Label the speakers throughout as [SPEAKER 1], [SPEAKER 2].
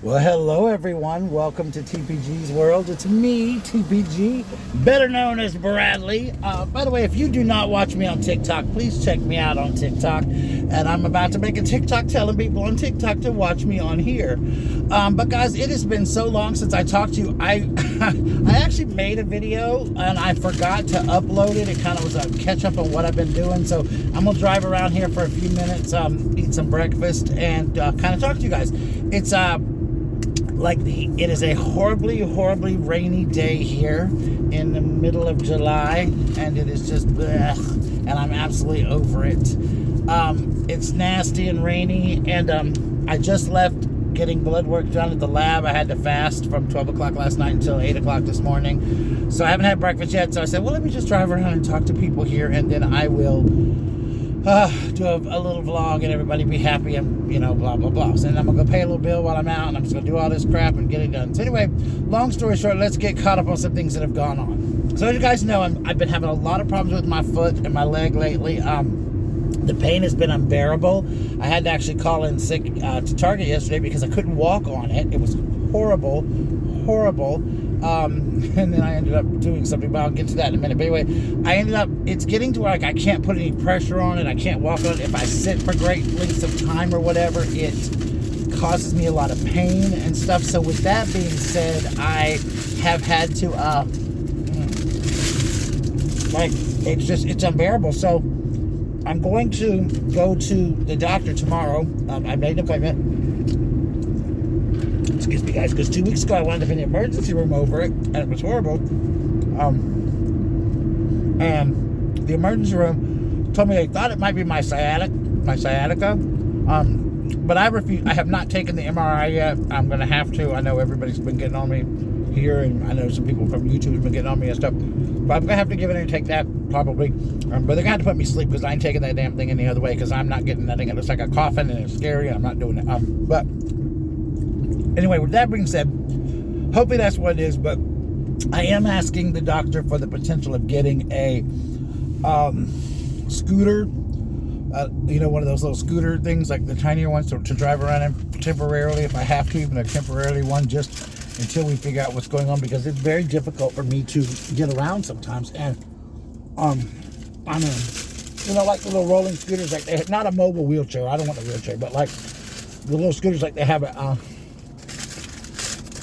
[SPEAKER 1] Well, hello everyone. Welcome to TPG's world. It's me, TPG, better known as Bradley. By the way, if you do not watch me on TikTok, please check me out on TikTok. And I'm about to make a TikTok telling people on TikTok to watch me on here. But guys, it has been so long since I talked to you. I actually made a video and I forgot to upload it. It kind of was a catch up on what I've been doing. So I'm gonna drive around here for a few minutes, eat some breakfast, and kind of talk to you guys. It's it is a horribly rainy day here in the middle of July, and it is just blech, and I'm absolutely over it. It's nasty and rainy, and I just left getting blood work done at the lab. I had to fast from 12 o'clock last night until 8 o'clock this morning, so I haven't had breakfast yet. So I said, well, let me just drive around and talk to people here, and then I will do a little vlog and everybody be happy and, you know, blah, blah, blah. So then I'm going to go pay a little bill while I'm out, and I'm just going to do all this crap and get it done. So anyway, long story short, let's get caught up on some things that have gone on. So as you guys know, I've been having a lot of problems with my foot and my leg lately. The pain has been unbearable. I had to actually call in sick to Target yesterday because I couldn't walk on it. It was horrible. And then I ended up doing something, but I'll get to that in a minute. But anyway, it's getting to where I can't put any pressure on it. I can't walk on it. If I sit for great lengths of time or whatever, it causes me a lot of pain and stuff. So with that being said, I have had to, it's unbearable. So I'm going to go to the doctor tomorrow. I made an appointment. Excuse me, guys, because 2 weeks ago I wound up in the emergency room over it, and it was horrible. And the emergency room told me they thought it might be my sciatica. But I refuse. I have not taken the MRI yet. I'm going to have to. I know everybody's been getting on me here, and I know some people from YouTube have been getting on me and stuff. But I'm going to have to give it and take that, probably. But they're going to have to put me to sleep because I ain't taking that damn thing any other way, because I'm not getting that thing. It looks like a coffin, and it's scary, and I'm not doing it. But anyway, with that being said, hopefully that's what it is, but I am asking the doctor for the potential of getting a scooter, one of those little scooter things, like the tinier ones, to drive around in temporarily, if I have to, even a temporarily one, just until we figure out what's going on, because it's very difficult for me to get around sometimes. And like the little rolling scooters, like they, not a mobile wheelchair, I don't want a wheelchair, but like the little scooters like they have at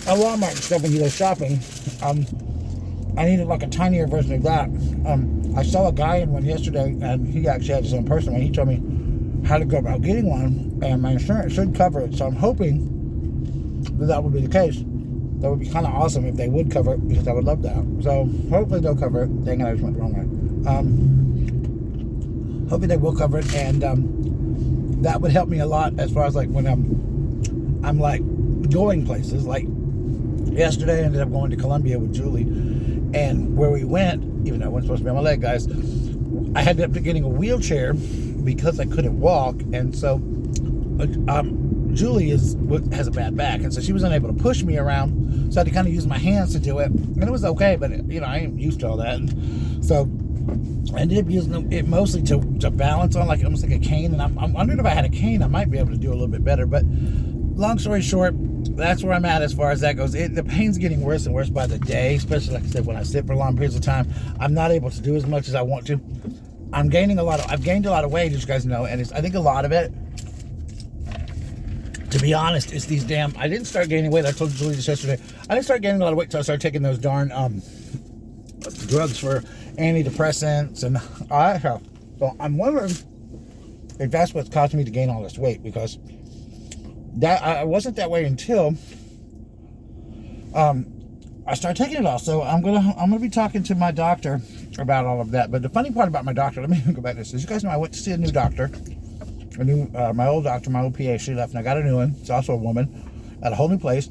[SPEAKER 1] Walmart and stuff when you go shopping. I needed like a tinier version of that. I saw a guy in one yesterday, and he actually had his own personal one. He told me how to go about getting one, and my insurance should cover it. So I'm hoping that would be the case. That would be kind of awesome if they would cover it, because I would love that. So hopefully they'll cover it. Dang it, I just went the wrong way. Hopefully they will cover it, and that would help me a lot as far as like when I'm like going places. Like yesterday, I ended up going to Columbia with Julie, and where we went, even though I wasn't supposed to be on my leg, guys, I had up to getting a wheelchair because I couldn't walk. And so Julie has a bad back, and so she was unable to push me around, so I had to kind of use my hands to do it, and it was okay, but I ain't used to all that. So I ended up using it mostly to balance on, like almost like a cane. And I'm wondering if I had a cane, I might be able to do a little bit better. But long story short, that's where I'm at as far as that goes. The pain's getting worse and worse by the day, especially, like I said, when I sit for long periods of time. I'm not able to do as much as I want to. I've gained a lot of weight, as you guys know, and I think a lot of it, to be honest, is these damn, I didn't start gaining weight, I told Julie this yesterday, I didn't start gaining a lot of weight until I started taking those darn drugs for antidepressants, and so I'm wondering if that's what's causing me to gain all this weight, because that I wasn't that way until I started taking it all. So I'm gonna be talking to my doctor about all of that. But the funny part about my doctor, let me go back to this. As you guys know, I went to see a new doctor, my old doctor, my old PA. She left, and I got a new one. It's also a woman at a whole new place,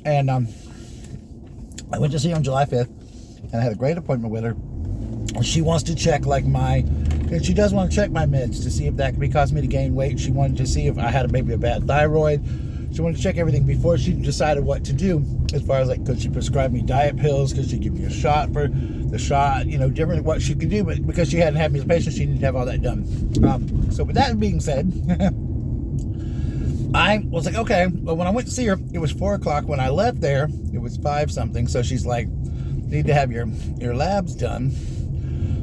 [SPEAKER 1] and I went to see her on July 5th, and I had a great appointment with her. And she wants to check she does want to check my meds to see if that could be causing me to gain weight. She wanted to see if I had maybe a bad thyroid. She wanted to check everything before she decided what to do, as far as like, could she prescribe me diet pills? Could she give me a shot for the shot? Different what she could do, but because she hadn't had me as a patient, she needed to have all that done. So with that being said, I I was like, okay. But when I went to see her, it was 4 o'clock. When I left there, it was 5 something. So she's like, need to have your labs done.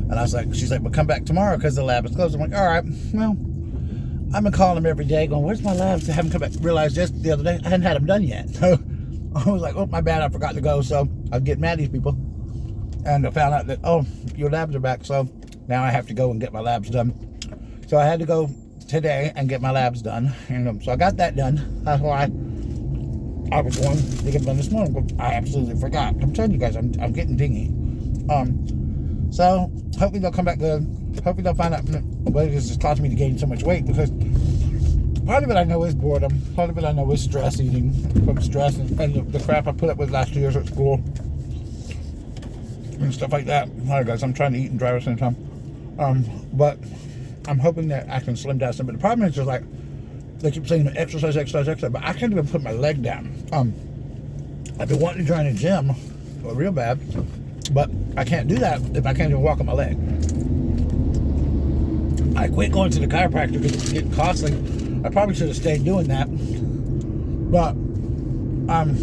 [SPEAKER 1] And I was like, she's like, well, come back tomorrow because the lab is closed. I'm like, all right, well, I've been calling them every day going, where's my labs? I haven't come back. Realized just the other day, I hadn't had them done yet. So I was like, oh, my bad, I forgot to go. So I'll get mad at these people. And I found out that, oh, your labs are back. So now I have to go and get my labs done. So I had to go today and get my labs done. And so I got that done. That's why I was going to get them done this morning. But I absolutely forgot. I'm telling you guys, I'm getting dingy. So hopefully they'll come back good. Hopefully they'll find out what it is that's causing me to gain so much weight, because part of it I know is boredom. Part of it I know is stress eating from stress and the crap I put up with last 2 years at school and stuff like that. All right, guys, I'm trying to eat and drive at the same time. But I'm hoping that I can slim down some. But the problem is just like they keep saying exercise, but I can't even put my leg down. I've been wanting to join a gym real bad, but I can't do that if I can't even walk on my leg. I quit going to the chiropractor because it's getting costly. I probably should have stayed doing that. But I'm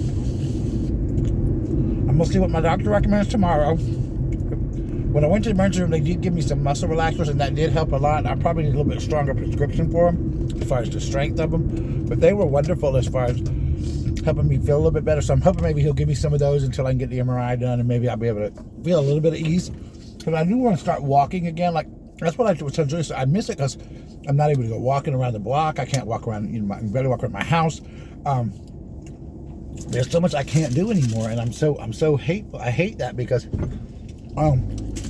[SPEAKER 1] gonna see what my doctor recommends tomorrow. When I went to the emergency room, they did give me some muscle relaxers, and that did help a lot. I probably need a little bit stronger prescription for them as far as the strength of them. But they were wonderful as far as helping me feel a little bit better. So I'm hoping maybe he'll give me some of those until I can get the MRI done, and maybe I'll be able to feel a little bit of ease. Because I do want to start walking again. Like, that's what I was telling Julie. I miss it because I'm not able to go walking around the block. I can't walk around, I can barely walk around my house. There's so much I can't do anymore, and I'm so hateful. I hate that because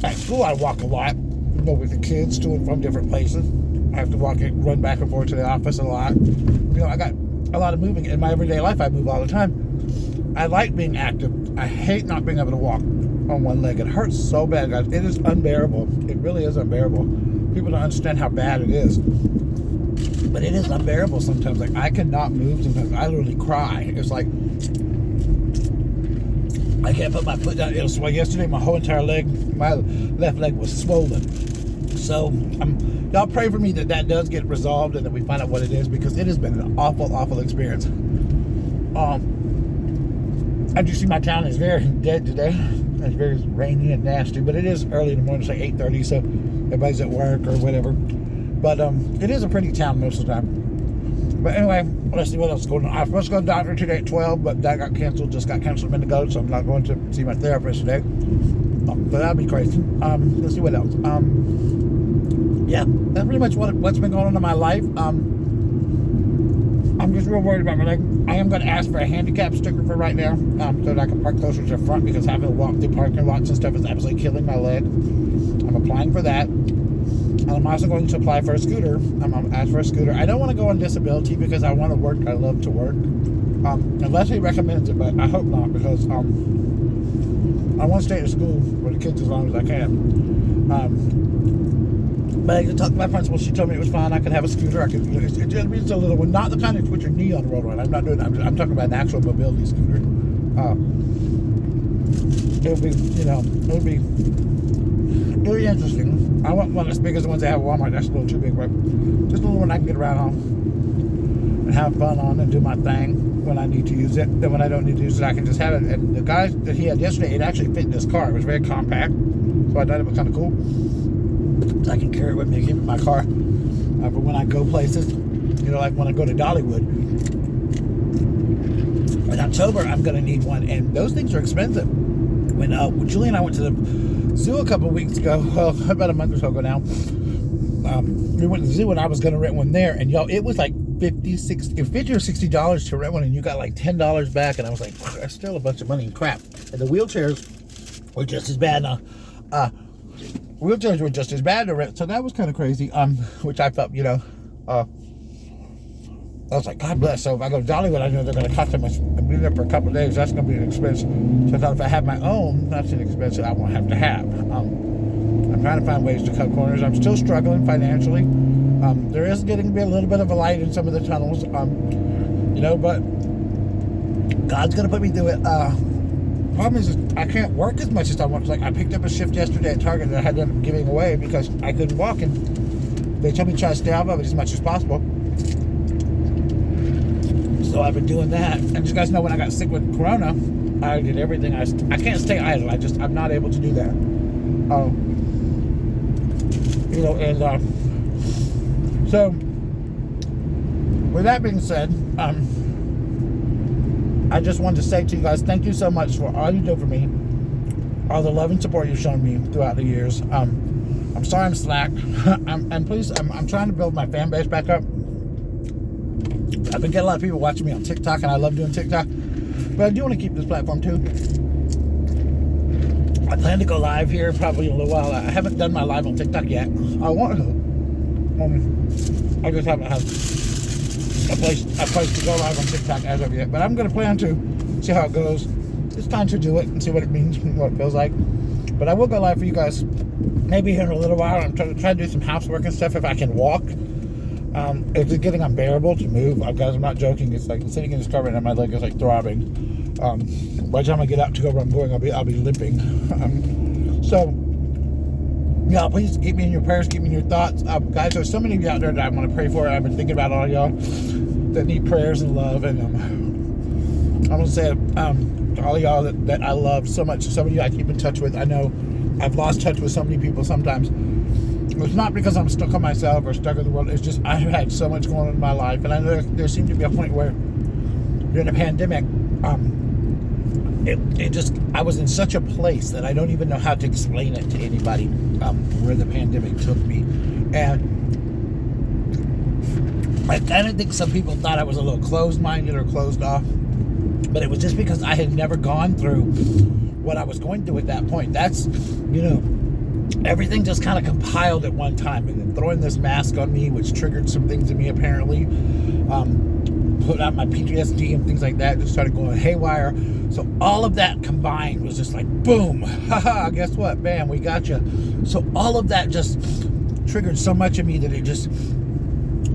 [SPEAKER 1] at school I walk a lot, with the kids to and from different places. I have to run back and forth to the office a lot. I got a lot of moving. In my everyday life, I move all the time. I like being active. I hate not being able to walk on one leg. It hurts so bad, guys. It is unbearable. It really is unbearable. People don't understand how bad it is. But it is unbearable sometimes. Like, I cannot move sometimes. I literally cry. It's like, I can't put my foot down. It was, well, yesterday my whole entire leg, my left leg was swollen. So, y'all pray for me that does get resolved and that we find out what it is, because it has been an awful, awful experience. As you see, my town is very dead today. It's very rainy and nasty, but it is early in the morning. It's like 8:30, so everybody's at work or whatever. But it is a pretty town most of the time. But anyway, let's see what else is going on. I was supposed to go to the doctor today at 12, but that got canceled. Just got canceled a minute ago, so I'm not going to see my therapist today. But that'd be crazy. Let's see what else. Yeah, that's pretty much what's been going on in my life. I'm just real worried about my leg. I am going to ask for a handicap sticker for right now, so that I can park closer to the front, because having to walk through parking lots and stuff is absolutely killing my leg. I'm applying for that. And I'm also going to apply for a scooter. I'm going to ask for a scooter. I don't want to go on disability because I want to work. I love to work. Unless he recommends it, but I hope not, because I want to stay at school with the kids as long as I can. But I talked to my principal. She told me it was fine. I could have a scooter. It's a little one, not the kind that put your knee on the road. I'm not doing that. I'm talking about an actual mobility scooter. It'll be really interesting. I want one as big as the ones they have at Walmart. That's a little too big, but just a little one I can get around on and have fun on and do my thing when I need to use it. Then when I don't need to use it, I can just have it. And the guy that he had yesterday, it actually fit in his car. It was very compact, so I thought it was kind of cool. So I can carry it with me and keep it in my car for when I go places. Like when I go to Dollywood. In October, I'm going to need one, and those things are expensive. When Julie and I went to the zoo a couple of weeks ago, well, about a month or so ago now, we went to the zoo and I was going to rent one there, and y'all, it was like $50 or $60 to rent one, and you got like $10 back, and I was like, that's still a bunch of money and crap. And the wheelchairs were just as bad. Wheelchairs were just as bad to rent, so that was kind of crazy. Which I felt, I was like, God bless. So if I go to Dollywood, I know they're going to cost them. I'll be there for a couple of days. That's going to be an expense. So I thought if I have my own, that's an expense that I won't have to have. I'm trying to find ways to cut corners. I'm still struggling financially. There is getting to be a little bit of a light in some of the tunnels. But God's going to put me through it. Problem is I can't work as much as I want. Like, I picked up a shift yesterday at Target that I had to end up giving away because I couldn't walk, and they told me to try to stay off of it as much as possible. So I've been doing that. And you guys know when I got sick with Corona, I did everything. I can't stay idle. I'm not able to do that. So with that being said, I just wanted to say to you guys, thank you so much for all you do for me, all the love and support you've shown me throughout the years. I'm sorry I'm slack. I'm trying to build my fan base back up. I've been getting a lot of people watching me on TikTok, and I love doing TikTok, but I do want to keep this platform too. I plan to go live here probably in a little while. I haven't done my live on TikTok yet. I want to. I just haven't had a place to go live on TikTok as of yet, but I'm going to plan to see how it goes. It's time to do it and see what it means, what it feels like. But I will go live for you guys maybe here in a little while. I'm trying to do some housework and stuff if I can walk. It's getting unbearable to move. Guys, I'm not joking. It's like sitting in this car right now, my leg is like throbbing. By the time I get out to go where I'm going, I'll be limping. So yeah, please keep me in your prayers, keep me in your thoughts. Guys, there's so many of you out there that I want to pray for. I've been thinking about all y'all that need prayers and love. And I'm going to say to all y'all that I love so much. Some of you I keep in touch with. I know I've lost touch with so many people sometimes. It's not because I'm stuck on myself or stuck in the world. It's just I've had so much going on in my life. And I know there seemed to be a point where during the pandemic, I was in such a place that I don't even know how to explain it to anybody, where the pandemic took me. And I kind of think some people thought I was a little closed-minded or closed off, but it was just because I had never gone through what I was going through at that point. That's, everything just kind of compiled at one time, and then throwing this mask on me, which triggered some things in me apparently, put out my PTSD and things like that, just started going haywire. So all of that combined was just like, boom, haha, guess what, bam, we got you. So all of that just triggered so much of me that it just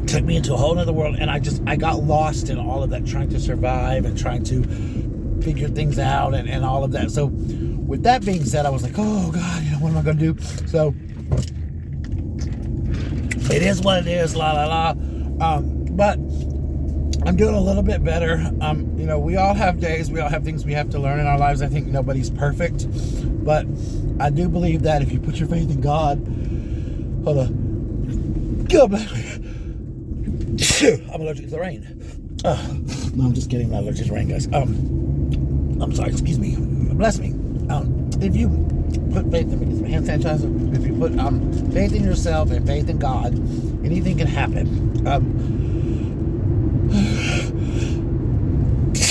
[SPEAKER 1] took me into a whole other world, and I got lost in all of that, trying to survive and trying to figure things out and all of that. So with that being said, I was like, oh God, what am I going to do? So it is what it is, la la la. But I'm doing a little bit better. We all have days, we all have things we have to learn in our lives. I think nobody's perfect, but I do believe that if you put your faith in God, hold on, God bless me. I'm allergic to the rain. No, I'm just kidding. I'm not allergic to rain, guys. I'm sorry, excuse me. Bless me. If you put faith in me, it's my hand sanitizer. If you put faith in yourself and faith in God, anything can happen.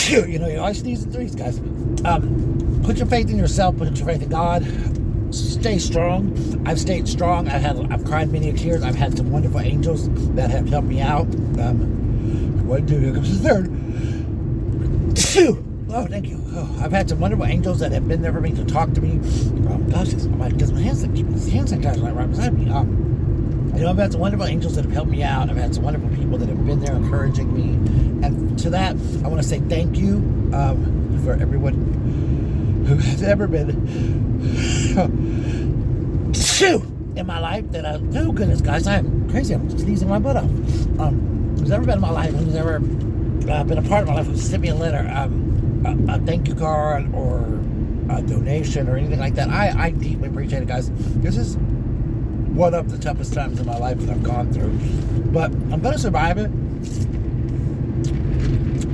[SPEAKER 1] You always sneeze in threes, guys. Put your faith in yourself, put your faith in God. Stay strong. I've stayed strong. I've cried many tears. I've had some wonderful angels that have helped me out. One, two, here comes the third. Oh, thank you. Oh, I've had some wonderful angels that have been there for me to talk to me. Gosh, I might get my hand sanitizer right beside me. I've had some wonderful angels that have helped me out. I've had some wonderful people that have been there encouraging me. And to that, I want to say thank you for everyone who has ever been in my life that oh goodness, guys, I'm crazy. I'm sneezing my butt off. Who's ever been in my life, who's ever been a part of my life, who's sent me a letter, a thank you card, or a donation, or anything like that. I deeply appreciate it, guys. This is one of the toughest times in my life that I've gone through, but I'm gonna survive it.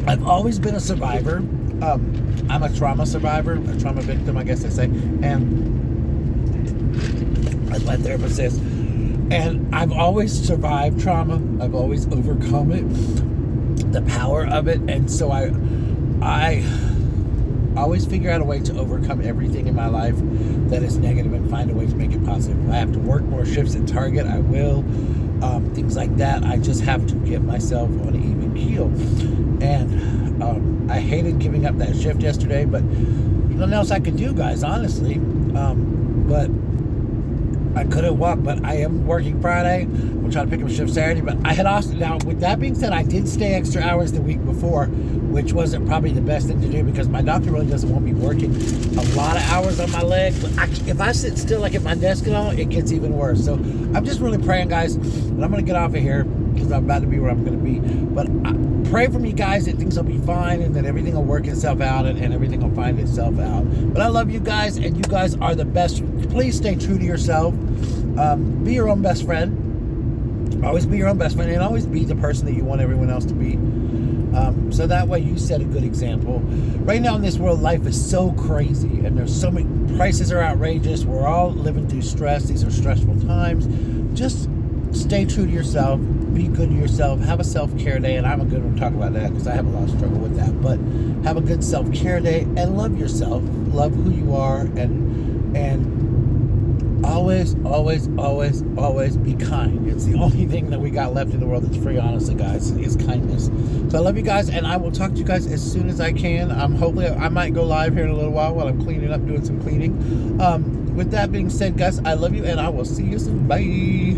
[SPEAKER 1] I've always been a survivor. I'm a trauma survivor, a trauma victim, I guess they say, and as my therapist says, and I've always survived trauma. I've always overcome it, the power of it, and so I always figure out a way to overcome everything in my life that is negative and find a way to make it positive. If I have to work more shifts at Target, I will. Things like that. I just have to get myself on an even keel. And I hated giving up that shift yesterday, but nothing else I could do, guys, honestly. But I couldn't walk, but I am working Friday. We'll try to pick up a shift Saturday. But I had also, now with that being said, I did stay extra hours the week before, which wasn't probably the best thing to do because my doctor really doesn't want me working a lot of hours on my leg. But if I sit still like at my desk and all, it gets even worse. So I'm just really praying, guys, and I'm going to get off of here because I'm about to be where I'm going to be. But pray for me, guys, that things will be fine and that everything will work itself out and everything will find itself out. But I love you guys, and you guys are the best. Please stay true to yourself. Be your own best friend. Always be your own best friend, and always be the person that you want everyone else to be. So that way you set a good example. Right now in this world, life is so crazy, and there's so many, prices are outrageous. We're all living through stress. These are stressful times. Just stay true to yourself. Be good to yourself. Have a self-care day, and I'm a good one to talk about that because I have a lot of struggle with that. But have a good self-care day and love yourself. Love who you are, and always, always, always, always be kind. It's the only thing that we got left in the world that's free, honestly, guys, is kindness. So I love you guys, and I will talk to you guys as soon as I can. Hopefully, I might go live here in a little while I'm cleaning up, doing some cleaning. With that being said, guys, I love you, and I will see you soon. Bye.